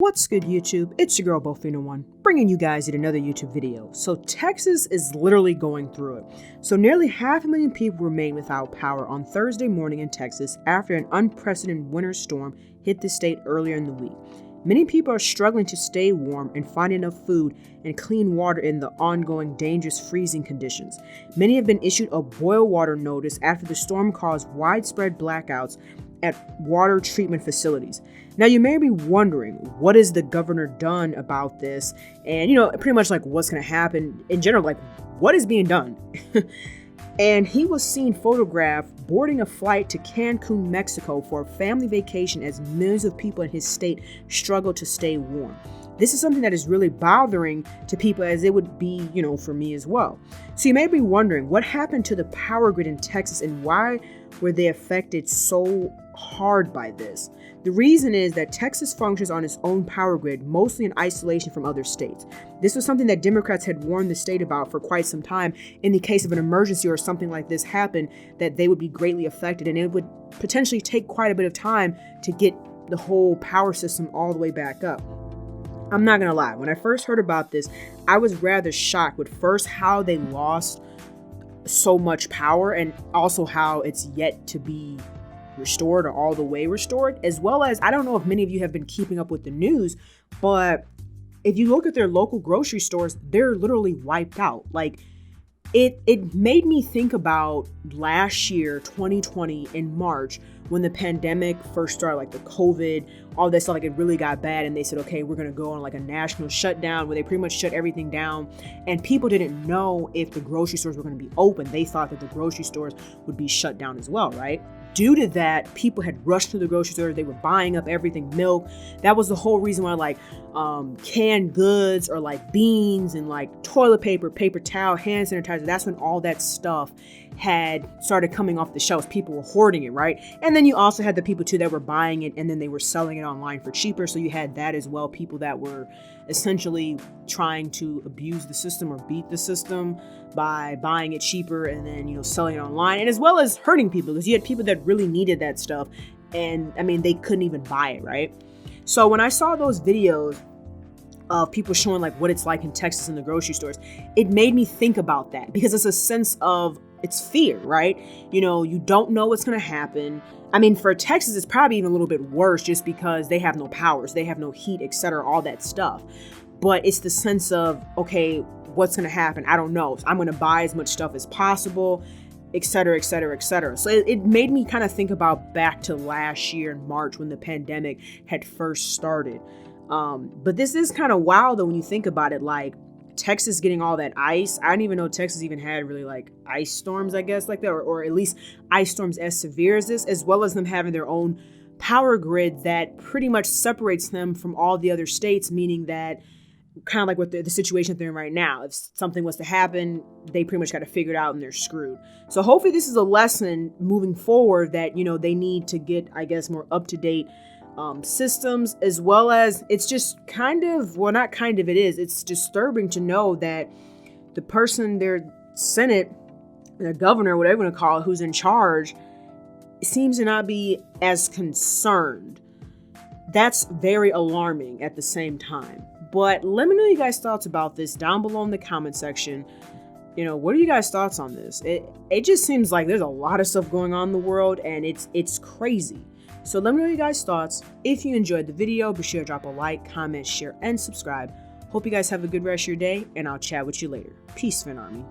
What's good, YouTube? It's your girl Bofino1, bringing you guys yet another YouTube video. So Texas is literally going through it. So nearly 500,000 people remain without power on Thursday morning in Texas after an unprecedented winter storm hit the state earlier in the week. Many people are struggling to stay warm and find enough food and clean water in the ongoing dangerous freezing conditions. Many have been issued a boil water notice after the storm caused widespread blackouts at water treatment facilities. Now, you may be wondering, what has the governor done about this? And, pretty much like what's going to happen in general, like what is being done? And he was seen photographed boarding a flight to Cancun, Mexico for a family vacation as millions of people in his state struggle to stay warm. This is something that is really bothering to people, as it would be, for me as well. So you may be wondering, what happened to the power grid in Texas and why were they affected so hard by this? The reason is that Texas functions on its own power grid, mostly in isolation from other states. This was something that Democrats had warned the state about for quite some time. In the case of an emergency or something like this happen, that they would be greatly affected, and it would potentially take quite a bit of time to get the whole power system all the way back up. I'm not gonna lie, when I first heard about this, I was rather shocked with first how they lost so much power and also how it's yet to be restored or all the way restored, as well as, I don't know if many of you have been keeping up with the news, but if you look at their local grocery stores, they're literally wiped out. Like, it made me think about last year, 2020, in March, when the pandemic first started, like the COVID, all this stuff, like it really got bad, and they said, okay, we're gonna go on like a national shutdown, where they pretty much shut everything down, and people didn't know if the grocery stores were gonna be open. They thought that the grocery stores would be shut down as well, right? Due to that, people had rushed to the grocery store. They were buying up everything, milk. That was the whole reason why, like, canned goods or like beans and like toilet paper, paper towel, hand sanitizer, that's when all that stuff had started coming off the shelves. People were hoarding it, right? And then you also had the people too that were buying it and then they were selling it online for cheaper. So you had that as well. People that were essentially trying to abuse the system or beat the system by buying it cheaper and then, selling it online, and as well as hurting people, because you had people that really needed that stuff. And I mean, they couldn't even buy it, right? So when I saw those videos of people showing like what it's like in Texas in the grocery stores, it made me think about that, because it's a sense of, it's fear, right? You don't know what's going to happen. I mean, for Texas, it's probably even a little bit worse just because they have no powers, they have no heat, etc., all that stuff. But it's the sense of, okay, what's going to happen? I don't know. So I'm going to buy as much stuff as possible, etc., etc., etc. So it made me kind of think about back to last year in March when the pandemic had first started. But this is kind of wild though when you think about it, like Texas getting all that ice. I didn't even know Texas even had really like ice storms, I guess, like that, or at least ice storms as severe as this, as well as them having their own power grid that pretty much separates them from all the other states, meaning that kind of like what the situation that they're in right now. If something was to happen, they pretty much got to figure it out and they're screwed. So hopefully this is a lesson moving forward that, they need to get, I guess, more up-to-date systems, as well as it's just kind of, well, not kind of, it is, it's disturbing to know that the person, their Senate, their governor, whatever you want to call it, who's in charge, seems to not be as concerned. That's very alarming at the same time. But let me know your guys' thoughts about this down below in the comment section. What are you guys' thoughts on this? It just seems like there's a lot of stuff going on in the world, and it's crazy. So let me know your guys' thoughts. If you enjoyed the video, be sure to drop a like, comment, share, and subscribe. Hope you guys have a good rest of your day, and I'll chat with you later. Peace, Fan Army.